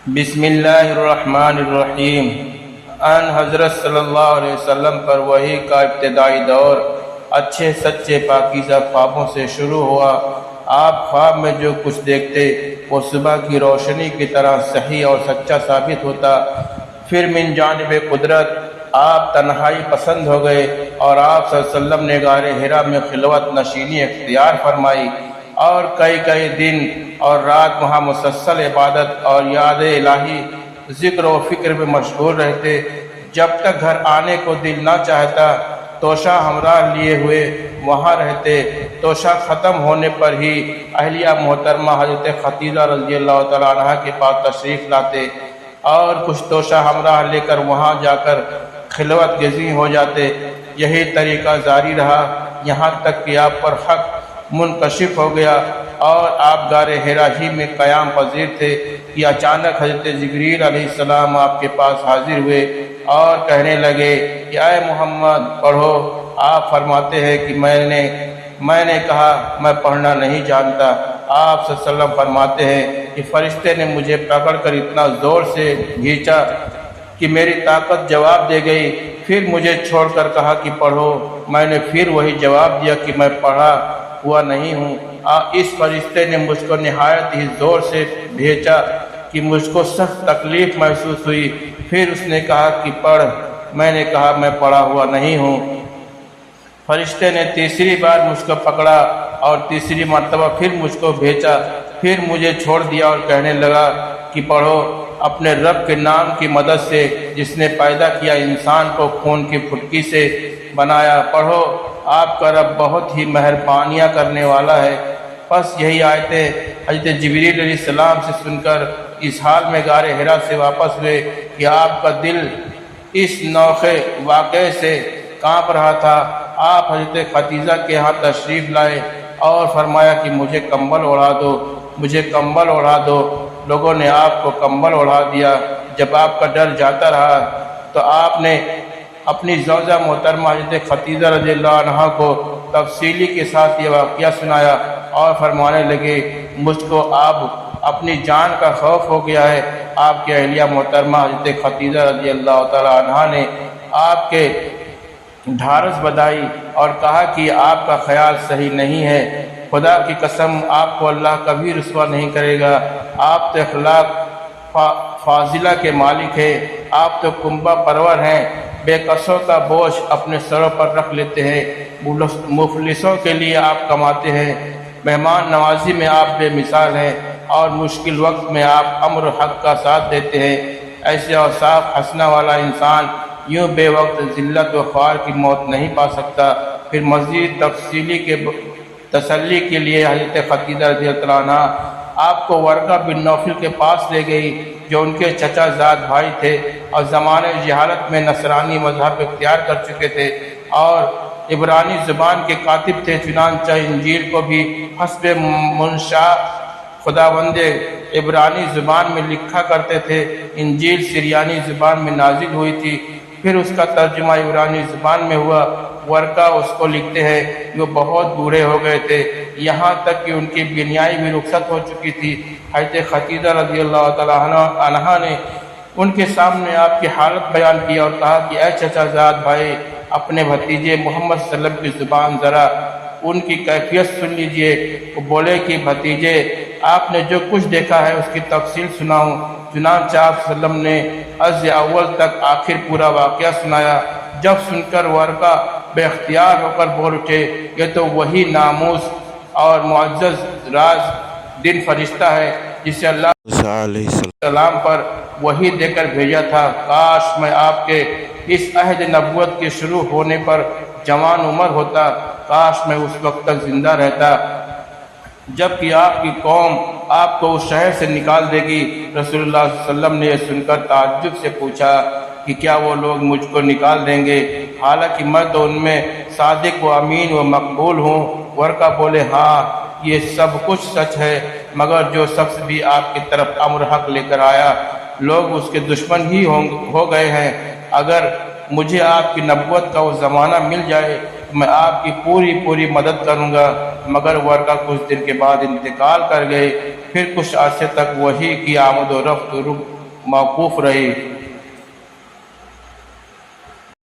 بسم اللہ الرحمن الرحیم۔ ان حضرت صلی اللہ علیہ وسلم پر وحی کا ابتدائی دور اچھے سچے پاکیزہ خوابوں سے شروع ہوا۔ آپ خواب میں جو کچھ دیکھتے وہ صبح کی روشنی کی طرح صحیح اور سچا ثابت ہوتا۔ پھر من جانب قدرت آپ تنہائی پسند ہو گئے اور آپ صلی اللہ علیہ وسلم نے غار حرا میں خلوت نشینی اختیار فرمائی اور کئی دن اور رات وہاں مسلسل عبادت اور یاد الہی ذکر و فکر میں مشغول رہتے۔ جب تک گھر آنے کو دل نہ چاہتا توشہ ہمراہ لیے ہوئے وہاں رہتے۔ توشہ ختم ہونے پر ہی اہلیہ محترمہ حضرت خدیجہ رضی اللہ تعالیٰ عنہ کے پاس تشریف لاتے اور کچھ توشہ ہمراہ لے کر وہاں جا کر خلوت گزین ہو جاتے۔ یہی طریقہ جاری رہا یہاں تک کہ آپ پر حق منکشف ہو گیا اور آپ غار حرا ہی میں قیام پذیر تھے کہ اچانک حضرت جبریل علیہ السلام آپ کے پاس حاضر ہوئے اور کہنے لگے کہ اے محمد پڑھو۔ آپ فرماتے ہیں کہ میں نے کہا میں پڑھنا نہیں جانتا۔ آپ صلی اللہ علیہ وسلم فرماتے ہیں کہ فرشتے نے مجھے پکڑ کر اتنا زور سے کھینچا کہ میری طاقت جواب دے گئی۔ پھر مجھے چھوڑ کر کہا کہ پڑھو۔ میں نے پھر وہی جواب دیا کہ میں پڑھا ہوا نہیں ہوں۔ اس فرشتے نے مجھ کو نہایت ہی زور سے بھیجا کہ مجھ کو سخت تکلیف محسوس ہوئی۔ پھر اس نے کہا کہ پڑھ۔ میں نے کہا میں پڑھا ہوا نہیں ہوں۔ فرشتے نے تیسری بار مجھ کو پکڑا اور تیسری مرتبہ پھر مجھ کو بھیجا۔ پھر مجھے چھوڑ دیا اور کہنے لگا کہ پڑھو اپنے رب کے نام کی مدد سے جس نے پیدا کیا انسان کو خون کی پھٹکی سے بنایا۔ پڑھو آپ کا رب بہت ہی مہربانیاں کرنے والا ہے۔ پس یہی آیتیں حضرت جبریل علیہ السلام سے سن کر اس حال میں غار حرا سے واپس ہوئے کہ آپ کا دل اس نوخے واقعے سے کانپ رہا تھا۔ آپ حضرت خدیجہ کے ہاں تشریف لائے اور فرمایا کہ مجھے کمبل اوڑھا دو، مجھے کمبل اوڑھا دو۔ لوگوں نے آپ کو کمبل اوڑھا دیا۔ جب آپ کا ڈر جاتا رہا تو آپ نے اپنی زوجہ محترمہ حضرت خدیجہ رضی اللہ عنہا کو تفصیلی کے ساتھ یہ واقعہ سنایا اور فرمانے لگے مجھ کو آپ اپنی جان کا خوف ہو گیا ہے۔ آپ کے اہلیہ محترمہ حضرت خدیجہ رضی اللہ تعالیٰ عنہا نے آپ کے ڈھارس بدائی اور کہا کہ آپ کا خیال صحیح نہیں ہے۔ خدا کی قسم آپ کو اللہ کبھی رسوا نہیں کرے گا۔ آپ تو اخلاق فاضلہ کے مالک ہیں۔ آپ تو کنبہ پرور ہیں۔ بے کسوں کا بوجھ اپنے سروں پر رکھ لیتے ہیں۔ مفلسوں کے لیے آپ کماتے ہیں۔ مہمان نوازی میں آپ بے مثال ہیں اور مشکل وقت میں آپ امر حق کا ساتھ دیتے ہیں۔ ایسے اوصاف حسنہ والا انسان یوں بے وقت ذلت و خوار کی موت نہیں پا سکتا۔ پھر مزید تسلی کے لیے حضرت خدیجہ رضی اللہ عنہ آپ کو ورقہ بن نوفل کے پاس لے گئی جو ان کے چچا زاد بھائی تھے اور زمانے جہالت میں نصرانی مذہب اختیار کر چکے تھے اور عبرانی زبان کے کاتب تھے۔ چنانچہ انجیل کو بھی حسب منشا خداوند عبرانی زبان میں لکھا کرتے تھے۔ انجیل سریانی زبان میں نازل ہوئی تھی، پھر اس کا ترجمہ عبرانی زبان میں ہوا۔ ورقہ اس کو لکھتے ہیں جو بہت بوڑھے ہو گئے تھے، یہاں تک کہ ان کی بینائی بھی رخصت ہو چکی تھی۔ حضرت خدیجہ رضی اللہ تعالیٰ عنہا نے ان کے سامنے آپ کی حالت بیان کی اور کہا کہ اے چچا زاد بھائی اپنے بھتیجے محمد صلی اللہ علیہ وسلم کی زبان ذرا ان کی کیفیت سن لیجئے۔ وہ بولے کہ بھتیجے آپ نے جو کچھ دیکھا ہے اس کی تفصیل سناؤں۔ چنانچہ آپ صلی اللہ علیہ وسلم نے از اول تک آخر پورا واقعہ سنایا۔ جب سن کر ورقہ بے اختیار ہو کر بول اٹھے یہ تو وہی ناموس اور معزز راز دن فرشتہ ہے جسے اللہ علیہ السلام پر وحی دے کر بھیجا تھا۔ کاش میں آپ کے اس عہد نبوت کے شروع ہونے پر جوان عمر ہوتا، کاش میں اس وقت تک زندہ رہتا جبکہ آپ کی قوم آپ کو اس شہر سے نکال دے گی۔ رسول اللہ صلی اللہ علیہ وسلم نے یہ سن کر تعجب سے پوچھا کہ کیا وہ لوگ مجھ کو نکال دیں گے حالانکہ میں تو ان میں صادق و امین و مقبول ہوں۔ ورقہ بولے ہاں یہ سب کچھ سچ ہے، مگر جو شخص بھی آپ کی طرف امر حق لے کر آیا لوگ اس کے دشمن ہی ہو گئے ہیں۔ اگر مجھے آپ کی نبوت کا وہ زمانہ مل جائے تو میں آپ کی پوری پوری مدد کروں گا۔ مگر ورقہ کچھ دن کے بعد انتقال کر گئے۔ پھر کچھ عرصے تک وحی کی آمد و رفت موقوف رہی۔